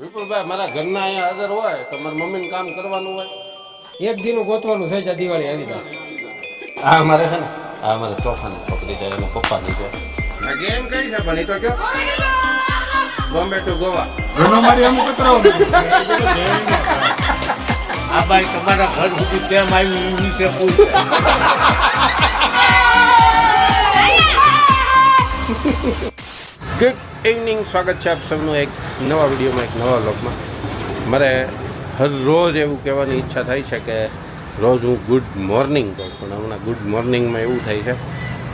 વિપુલભાઈ મારા ઘરના અહીંયા હાજર હોય તો મારા મમ્મીને કામ કરવાનું હોય. એક દીનું ગોતવાનું છે જ્યાં દિવાળી આવી જાય. આ મારે છે ને આ મારે તોફાન પકડી જાય એના પપ્પાની છે. આ ગેમ કઈ છે પણ એ તો કયો બોમ્બે ટુ ગોવા. ઘણો મારી અમુક કતરાવ આ ભાઈ તમારા ઘર સુધી કેમ આવ્યું એ વિશે પૂછે. ગુડ ઇવનિંગ, સ્વાગત છે આપ સૌનું એક નવા વિડીયોમાં, એક નવા વ્લોગમાં. મારે હર રોજ એવું કહેવાની ઈચ્છા થાય છે કે રોજ હું ગુડ મોર્નિંગ કહું, પણ હમણાં ગુડ મોર્નિંગમાં એવું થાય છે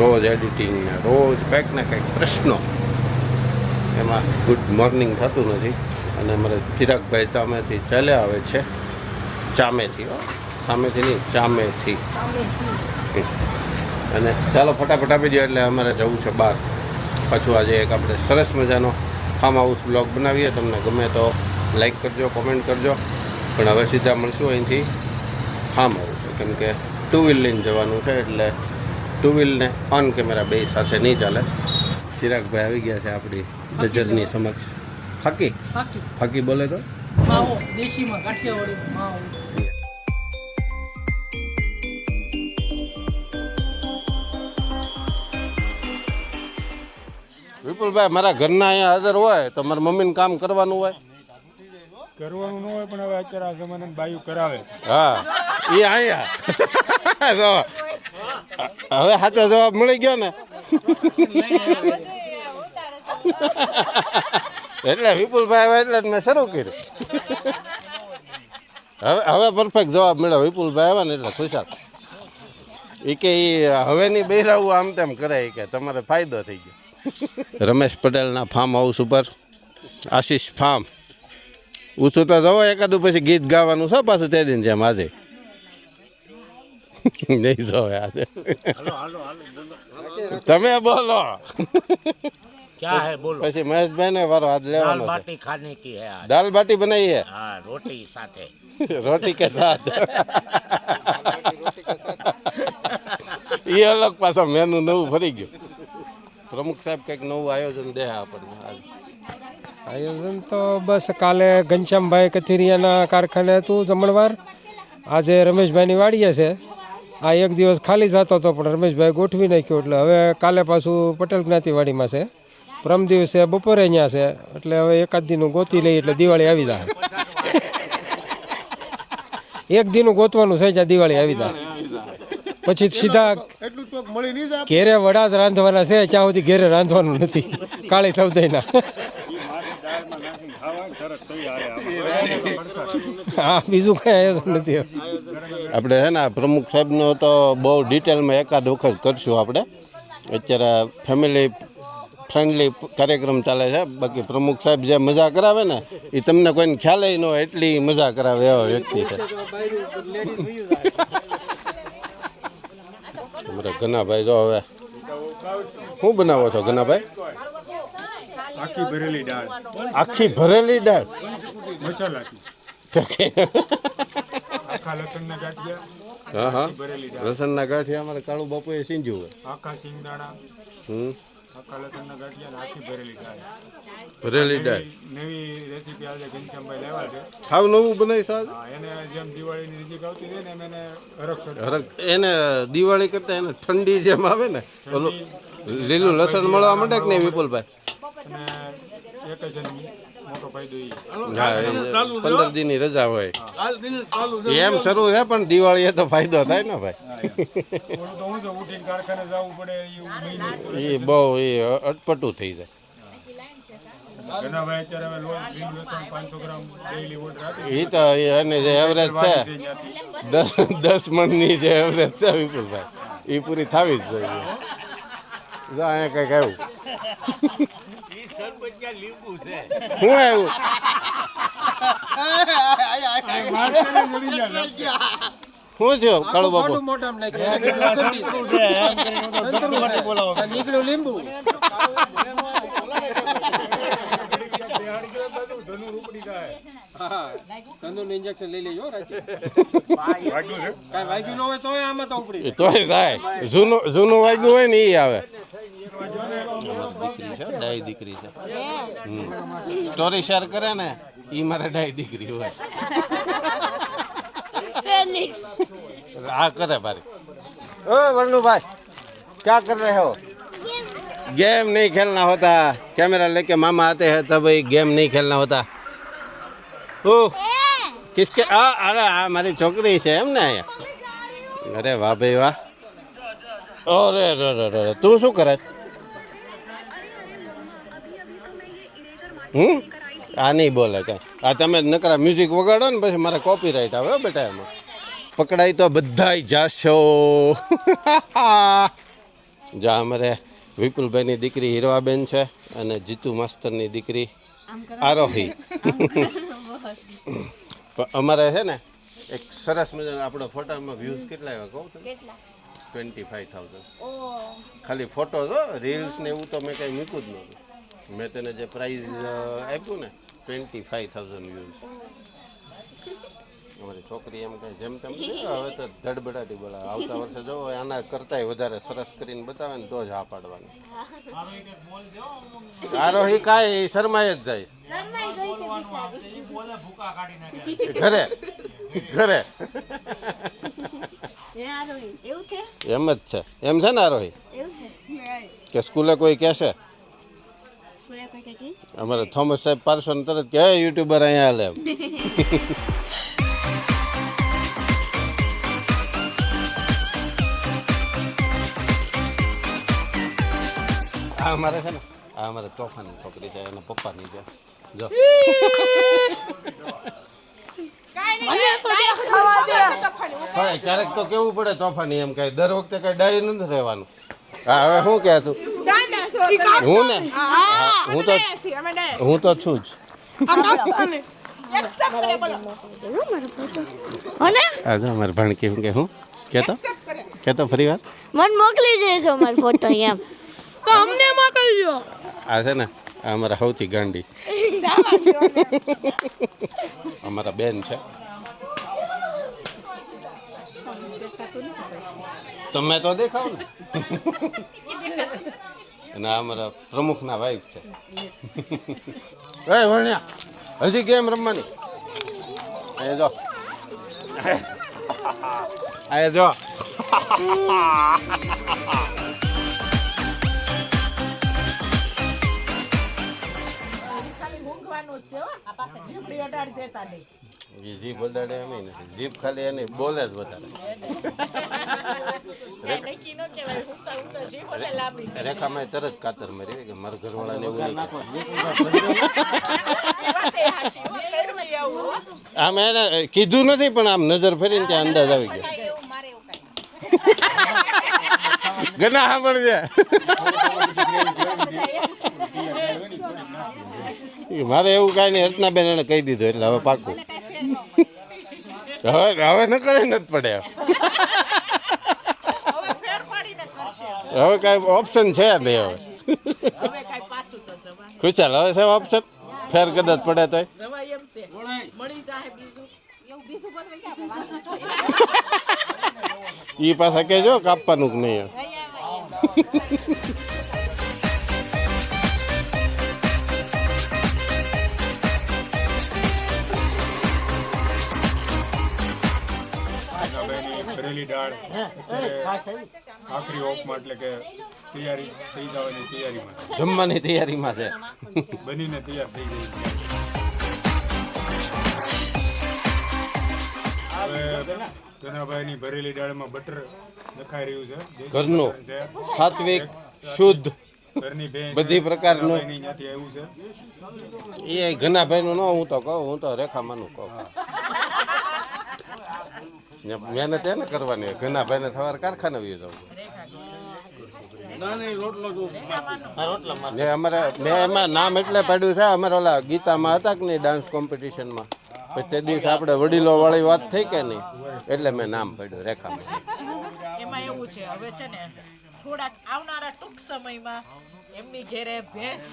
રોજ એડિટિંગને રોજ કંઈક ને કંઈક પ્રશ્નો, એમાં ગુડ મોર્નિંગ થતું નથી. અને મારે ચિરાગભાઈ સામેથી ચાલ્યા આવે છે, ચામેથી, સામેથી નહીં ચામેથી. અને ચાલો ફટાફટ આપી દો એટલે અમારે જવું છે બહાર. પાછું આજે એક આપણે સરસ મજાનો ફાર્મ હાઉસ બ્લોગ બનાવીએ. તમને ગમે તો લાઈક કરજો, કોમેન્ટ કરજો. પણ હવે સીધા મળશું અહીંથી ફાર્મ હાઉસ, કેમ કે ટુ વ્હીલ લઈને જવાનું છે, એટલે ટુ વ્હીલને ઓન કેમેરા બે સાથે નહીં ચાલે. ચિરાગભાઈ આવી ગયા છે આપણી નજરની સમક્ષ. ફાકી ફાકી બોલે તો માવો દેશીમાં કાઠિયાવાડી માવો. વિપુલભાઈ મારા ઘરના અહીંયા હાજર હોય તો મારા મમ્મીને કામ કરવાનું હોય. કરવાનું ન હોય પણ હવે અત્યારે આ જમાનામાં બાયું કરાવે છે. હા એ અહીંયા હવે સાચો જવાબ મળી ગયો ને. એટલે વિપુલભાઈ આવ્યા એટલે જ મેં શરૂ કર્યું. હવે પરફેક્ટ જવાબ મળ્યો. વિપુલભાઈ આવ્યા ને એટલે ખુશાલ. એ કે એ હવેની બહેરાવું આમ તેમ કરે કે તમારે ફાયદો થઈ ગયો. રમેશ પટેલના ફાર્મ હાઉસ ઉપર, આશીષ ફાર્મ. ઊંચું તો જવો એકાદું પછી ગીત ગાવાનું છે પાછું તે દિન જેમ આજે નહીં જોવે આજે. તમે બોલો क्या है बोलो. પછી મહેશભાઈ ને વારો હાથ दाल લેવાનો છે. बाटी खाने की है आज. દાલ બાટી બનાવી હે हाँ रोटी साथे. રોટી કે સાથ. એ અલગ પાછો મેનુ નવું ફરી ગયું. પ્રમુખ સાહેબ કંઈક નવું આયોજન દે આપણને આજે. આયોજન તો બસ કાલે ઘનશ્યામભાઈ કથિરિયાના કારખાને હતું જમણવાર. આજે રમેશભાઈની વાડીએ છે. આ એક દિવસ ખાલી જતો હતો પણ રમેશભાઈ ગોઠવી નાખ્યું, એટલે હવે કાલે પાછું પટેલ જ્ઞાતિવાડીમાં છે. પરમ દિવસે બપોરે અહીંયા છે, એટલે હવે એકાદ દીનું ગોતી લઈએ એટલે દિવાળી આવી જાય. એક દીનું ગોતવાનું છે જ્યાં દિવાળી આવી જાય. પછી સીધા ઘેરે વડા જ રાંધવાના છે, ત્યાં સુધી ઘેરે રાંધવાનું નથી. કાળી સૌદાઈના હા, બીજું કઈ આયોજન નથી. આપણે છે ને પ્રમુખ સાહેબનો તો બહુ ડિટેલમાં એકાદ વખત કરશું આપણે. અત્યારે ફેમિલી ફ્રેન્ડલી કાર્યક્રમ ચાલે છે. બાકી પ્રમુખ સાહેબ જે મજા કરાવે ને એ તમને કોઈને ખ્યાલ ન હોય એટલી મજા કરાવે એવા વ્યક્તિ છે. તમારે ઘનાભાઈ જો હવે શું બનાવો છો ઘનાભાઈ? આખી ભરેલી દાળ, આખી ભરેલી દાળ મસાલાથી, આખા લસણના ગાંઠિયા, હા હા, ભરેલી દાળ, લસણના ગાંઠિયા અમારે કાળુ બાપુએ સીંજ્યું હોય. આખા સિંગદાણા, આખા લસણના ગાંઠિયા અને આખી ભરેલી દાળ. ભરેલી દાળ નવી રેસીપી આજે ઘનશ્યામભાઈ લાવ્યા છે. ખાવ નવું બનાવી સાહેબ. હા, એને જેમ દિવાળીની નજીક આવતી હોય ને એમ એને હરખ હરક એને દિવાળી કરતા એને ઠંડી જેમ આવે ને ઓલું લીલું લસણ મળવા માંડે કે નહીં વિપુલભાઈ? અને એક જ મોટો ફાયદો એ. હા, 15 દીની રજા હોય એમ શરૂ છે, પણ દિવાળી એ તો ફાયદો થાય ને ભાઈ. થોડું તો હું તો ઉઠીને કારખાને જવું પડે એવું મહિને. એ બહુ એ અટપટું થઈ જાય. ઘણા ભાઈ અત્યારે હવે લોટ લીલું લસણ 500 ગ્રામ ડેઈલી ઓર્ડર આપી. એ તો એની જે એવરેજ છે 10 મણની જે એવરેજ છે વિપુલભાઈ, એ પૂરી થવી જ જોઈએ. જો અહીંયા કંઈક આવ્યું. શું આવ્યું? શું થયું કાળુ બાપુ? મોઢામાં નીકળ્યું લીંબુ. તંદુરનું ઇન્જેક્શન લઈ લેજો રાતે. કાંઈ વાગ્યું ન હોય તો આમાં તો ઉપડી તોય થાય. જૂનું વાગ્યું હોય ને એ આવે. દીકરી છે, ડાઈ દીકરી છે. સ્ટોરી શેર કરે ને એ મારા ડાય દીકરી હોય આ કરે ભારી ओ वरुण भाई क्या कर रहे हो गेम नहीं खेलना होता कैमरा लेके मामा आते हैं तब गेम नहीं खेलना होता ओ किसके अरे हमारी छोकरी से हम ने अरे वाह भाई वाह अरे रे तू शू करे आ नहीं बोले क्या आ तमे नकरा म्यूजिक वगाड़ो ने પછી મારા કોપીરાઈટ આવે બેટા એમાં પકડાઈ તો બધાય જાશો જા અમારે વિપુલભાઈની દીકરી હીરવાબેન છે અને જીતુ માસ્તરની દીકરી આરોહી અમારે છે ને એક સરસ મજાનો આપણો ફોટામાં વ્યૂઝ કેટલા આવ્યા કહું તમે 25,000 ખાલી ફોટો જો રીલ્સ ને એવું તો મેં કંઈ મૂક્યું જ નહોતું મેં તને જે પ્રાઇઝ આપ્યું ને 25,000 વ્યૂઝ અમારી છોકરી એમ કહે જેમ તેમ હવે તો ધડબડાટી બોલાવે આવતા વર્ષે જો આના કરતાંય વધારે સરસ કરીને બતાવે ને તો જ હા પાડવાની આરોહી કાંઈ શરમાય જ જાય ઘરે ઘરે એમ જ છે એમ છે ને આરોહી કે સ્કૂલે કોઈ કહેશે અમારે થોમસ સાહેબ પારસો ને તરત કે યુટ્યુબર અહીંયા હાલે એમ આ અમારે છે ને આ અમારે તોફાની છોકરી છે એના પપ્પાની છે જો ક્યારેક તો કેવું પડે તોફાની એમ કઈ દર વખતે કઈ ડાય નથી રહેવાનું હા હવે શું કહે તું હું ને હું તો છું જ અમારે ભણકી શું કે હું કેતો ફરી વાર મન મોકલી દેજો મારો ફોટો એમ તો અમને મોકલજો આ છે ને આ અમારા સૌથી ગાંડી અમારા બેન છે તમે તો દેખાવ ને અને આ અમારા પ્રમુખના વાઈફ છે એ વણ્યા હજી ગેમ રમવાની એ જો આ જો જીભ વધારે એમ નથી જીભ ખાલી એની બોલે જ વધારે રેખામાં તરત કાતર મારી કે મારા ઘરવાળાને એવું આમ એને કીધું નથી પણ આમ નજર ફેરીને ત્યાં અંદાજ આવી ગયો ઘણા સાંભળજે મારે એવું કાંઈ નહીં હર્ષનાબેન એને કહી દીધું એટલે હવે પાકું હવે ન કરે નથી પડે હવે કાંઈ ઓપ્શન છે નહીં હવે ખુશાલ હવે છે ઓપ્શન ફેર કદાચ પડે તો એ પાછા કહેજો કાપવાનું કે નહીં ભરેલી દાળ આખરી ઓપમાં એટલે કે તૈયારી થઈ જવાની તૈયારીમાં જમવાની તૈયારીમાં છે બનીને તૈયાર થઈ ગઈ હવે ધનાભાઈની ભરેલી દાળમાં બટર નખાઈ રહ્યું છે ઘરનું સાત્વિક શુદ્ધ ઘરની બેન બધી પ્રકારનું ત્યાંથી આવ્યું છે એ ઘનાભાઈનું ન હું તો કહું હું તો રેખામાંનું કહું મહેનત એને કરવાની ઘનાભાઈને સવારે કારખાને આવી જવું અમારે મેં એમાં નામ એટલે પાડ્યું છે અમારે ઓલા ગીતામાં હતા કે નહીં ડાન્સ કોમ્પિટિશનમાં પછી તે દિવસે આપણે વડીલો વાળી વાત થઈ કે નહીં એટલે મેં નામ પાડ્યું રેખામાં એમાં એવું છે હવે છે ને થોડાક આવનારા ટૂંક સમયમાં એમની ઘેરે ભેંસ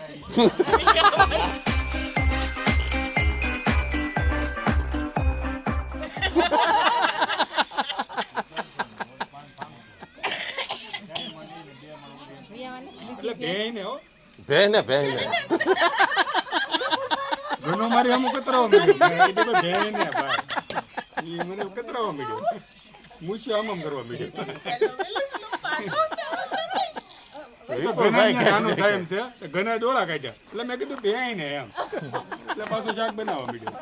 એટલે બેને હો ભેને ભેને એનો મારી અમુક કતરાવા મળ્યો મેં કીધું કે ભેં ને ભાઈ એ મને કતરાવા મળ્યો મૂછ્યો આમ કરવા મળ્યો નાનું થાય એમ છે ઘણા ડોળા કાઢ્યા એટલે મેં કીધું ભેં ને એમ એટલે પાછું શાક બનાવવા મળ્યું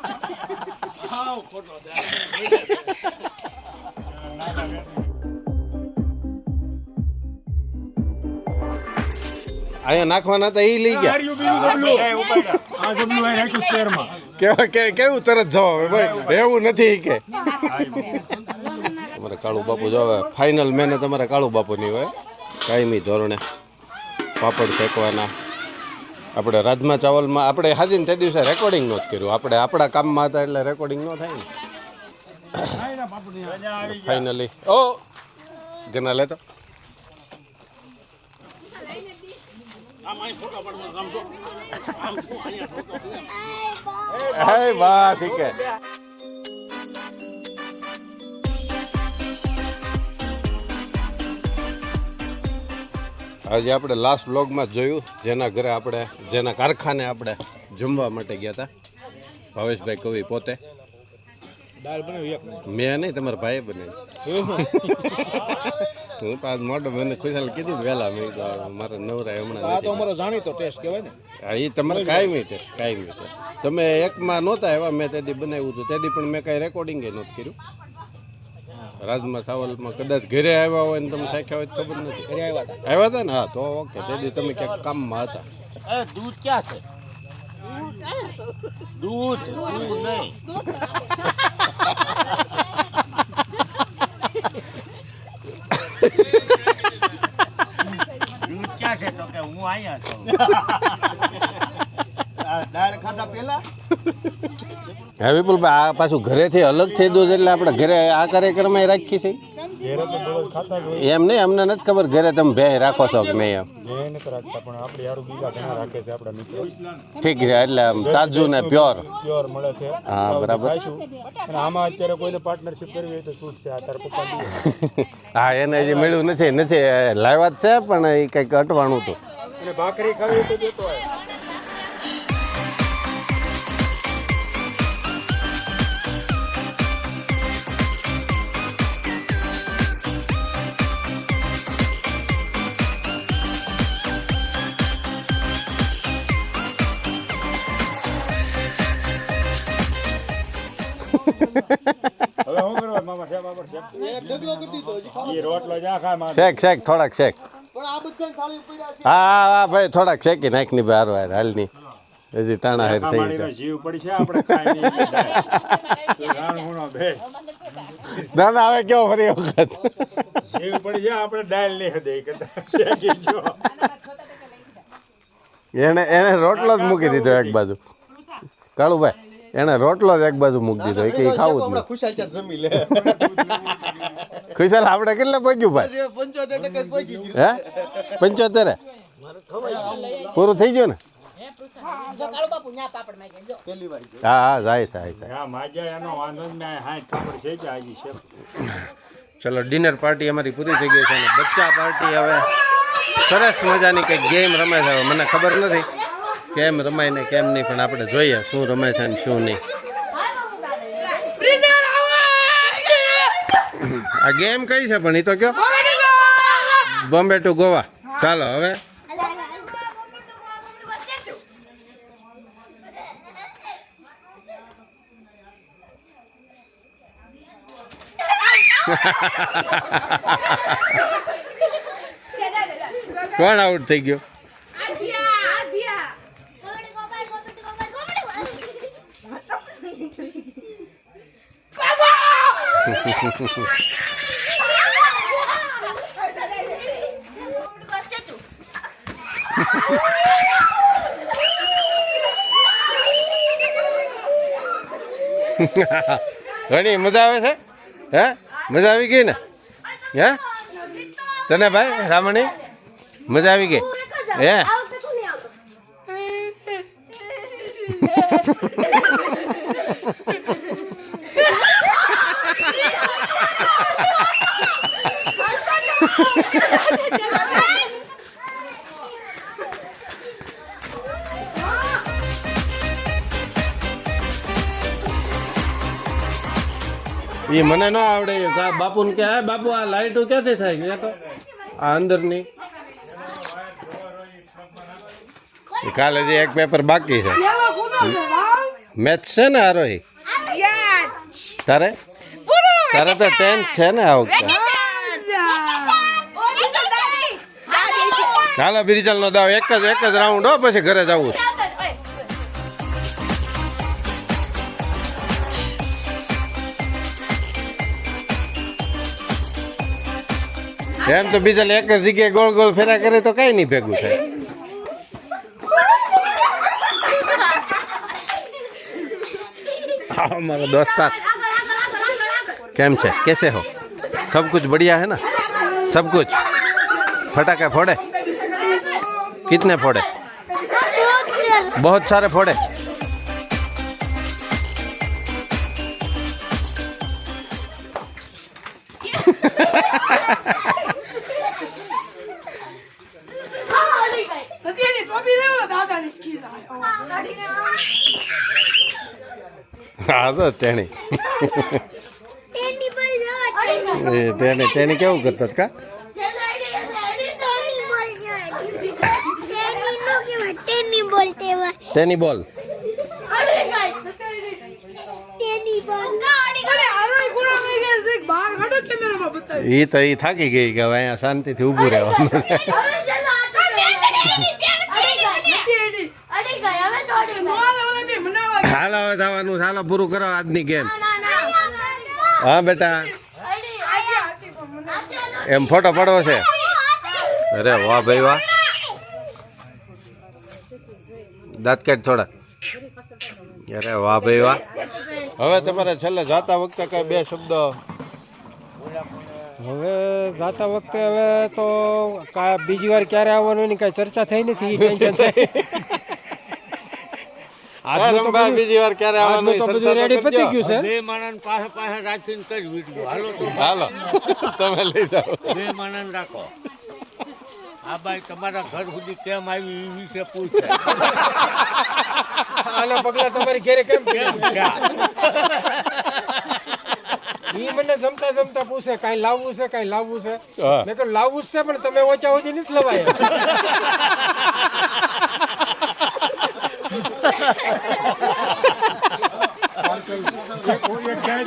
અહીંયા નાખવાના હતા એ લઈ ગયા હાર્યું બીજું જબલું. આ જબલું અહીં રાખ્યું સ્પેરમાં. કેવું તરત જવાબ ભાઈ એવું નથી કે તમારે કાળુ બાપુ જો હવે ફાઇનલ મહેનત તમારે કાળુ બાપુની હોય કાયમી ધોરણે પાપડ ફેંકવાના આપણે રાજમા ચાવલમાં આપણે હાજીને તે દિવસે રેકોર્ડિંગ નહોતું કર્યું આપણે આપણા કામમાં હતા એટલે રેકોર્ડિંગ ન થાય ને ફાઇનલી ઓ ગના લેતો હે વાહ ઠીક હે આજે આપણે લાસ્ટ વ્લોગમાં જોયું જેના ઘરે આપણે જેના કારખાને આપણે જમવા માટે ગયા હતા ભાવેશભાઈ કવિ પોતે મેં નહીં તમારા ભાઈએ બનાવી હું તો આજ મોટો મને ખુશાલ કીધું વહેલા મેં મારા નવરા હમણાં અમારો જાણીતો ટેસ્ટ કહેવાય ને હા એ તમારે કાયમી ટેસ્ટ તમે એકમાં નહોતા એવા મેં તેથી બનાવ્યું હતું તેથી પણ મેં કાંઈ રેકોર્ડિંગ નહોતું કર્યું રાજમા ચાવલમાં કદાચ ઘરે આવ્યા હોય ને તમે સાખ્યા હોય તો ખબર નથી આવ્યા હતા ને હા તો ઓકે તેથી તમે ક્યાંક કામમાં હતા દૂધ ક્યાં છે દૂધ નહીં દૂધ ક્યાં છે તો કે હું અહીંયા છું દાળ ખાધા પહેલા હા વિપુલભાઈ આ પાછું ઘરેથી અલગ થઈ દઉં એટલે આપણે ઘરે આ કાર્યક્રમ રાખી છે એમ નહીં અમને નથી ખબર ઘરે તમે ભે રાખો છો કે નહીં એમ ઠીક છે એટલે આમ તાજું ને પ્યોર મળે છે હા બરાબર આમાં અત્યારે કોઈને પાર્ટનરશિપ કરવી હોય તો છૂટ છે આ તારા પપ્પા હા એને જે મળ્યું નથી લાવ્યા જ છે પણ એ કંઈક અટવાણું હતું અને ભાખરી ખાવી તો દેતો હોય હવે હું કરવા મામા સાહેબ આપણ એ રોટલો જા ખા માં શેક થોડાક શેક હા હા ભાઈ થોડાક શેકી નાખની બહાર વાર હાલની હજી ટાણા હેર થઈ મારીનો જીવ પડી છે આપણે કાઈ નહીં જાણ ગુનો બે ના ના હવે કેવો ફરી વખત જીવ પડી છે આપણે ડાલ નહીં હદે કરતા શેકી જો એને રોટલો જ મૂકી દીધો એક બાજુ કાળુભાઈ એને રોટલો જ એક બાજુ મૂકી દીધો કે ખાવું જ નહીં ખુશાલ ચાર જમી લે ખુશાલ આપણે કેટલે પગ્યું ભાઈ 75% પહોંચી ગયું હે 75 પૂરું થઈ ગયું ને હા હા જાય હા માજા એનો વાંધો જ નહીં હા ખબર છે કે આજી છે ચલો ડિનર પાર્ટી અમારી પૂરી થઈ ગઈ છે અને બચ્ચા પાર્ટી હવે સરસ મજાની કંઈક ગેમ રમે છે મને ખબર નથી કેમ રમાય ને કેમ નહીં પણ આપણે જોઈએ શું રમે છે ને શું નહીં આ ગેમ કઈ છે પણ એ તો કયો બોમ્બે ટુ ગોવા ચાલો હવે કોણ આઉટ થઈ ગયો ઘણી મજા આવે છે હે મજા આવી ગઈ ને હે તને ભાઈ રામણી મજા આવી ગઈ હે એ મને ન આવડે બાપુને કે હા બાપુ આ લાઈટો ક્યાંથી થાય કે તો આ અંદરની કાલે જે એક પેપર બાકી છે મેથ્સ છે ને આરોહી તારે તારે તો 10th છે ને આ વખતે ચાલો બિરજલ નો દાવ એક જ રાઉન્ડ હો પછી ઘરે જવું છે એમ તો બીજા એક જ જગ્યાએ ગોળ ગોળ ફેરા કરે તો કઈ નહીં ભેગું થાય हाँ हमारा दोस्तार कैम छे कैसे हो सब कुछ बढ़िया है ना सब कुछ फटाके फोड़े कितने फोड़े बहुत सारे फोड़े हाँ तो टेणी टेणी केवं करतात का टेनी बॉल એ તો એ થાકી ગઈ કે હવે અહીંયા શાંતિથી ઊભું રહેવાનું હાલો હવે જવાનું ચાલો પૂરું કરો આજની ગેમ હા બેટા એમ ફોટો પડવો છે અરે વાહ ભાઈ વાહ દાંત કાઢ થોડા અરે વાહ ભાઈ વાહ હવે તમારે છેલ્લે જાતા વખતે કઈ બે શબ્દ હવે જાતા વખતે હવે તો બીજી વાર ક્યારે આવવાનું એની કાંઈ ચર્ચા થઈ નથી ટેન્શન છે બીજી વાર ક્યારે આવવાનું તો બધું રેડી પતી ગયું છે બે માણસ પાસે પાસે રાખીને કરી વિડીયો હાલો તો હાલો તમે લઈ જાઓ બે માણસ રાખો આ ભાઈ તમારા ઘર સુધી કેમ આવી એ વિશે પૂછે આના પગલા તમારી ઘરે કેમ પડ્યા? ઈ મને જમતા જમતા પૂછે કાંઈ લાવવું છે કાંઈ લાવવું છે હા. મેં કહ્યું લાવવું જ છે પણ તમે ઓછા ઓછી નથી લવાય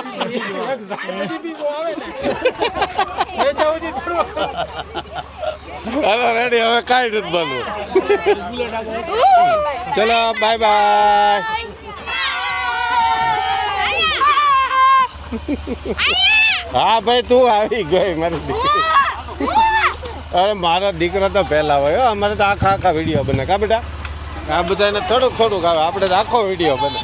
પછી બીજું આવે ને ઓછા ઓછી થોડું હાલો રેડી હવે કાંઈ નથી બનવું ચલો બાય બાય હા ભાઈ તું આવી ગઈ મારી દીકરી અરે મારો દીકરો તો પહેલા હોય હો. અમારે તો આખા વિડીયો બને કા બેટા આ બધાને થોડુંક આવે આપણે તો આખો વિડીયો બને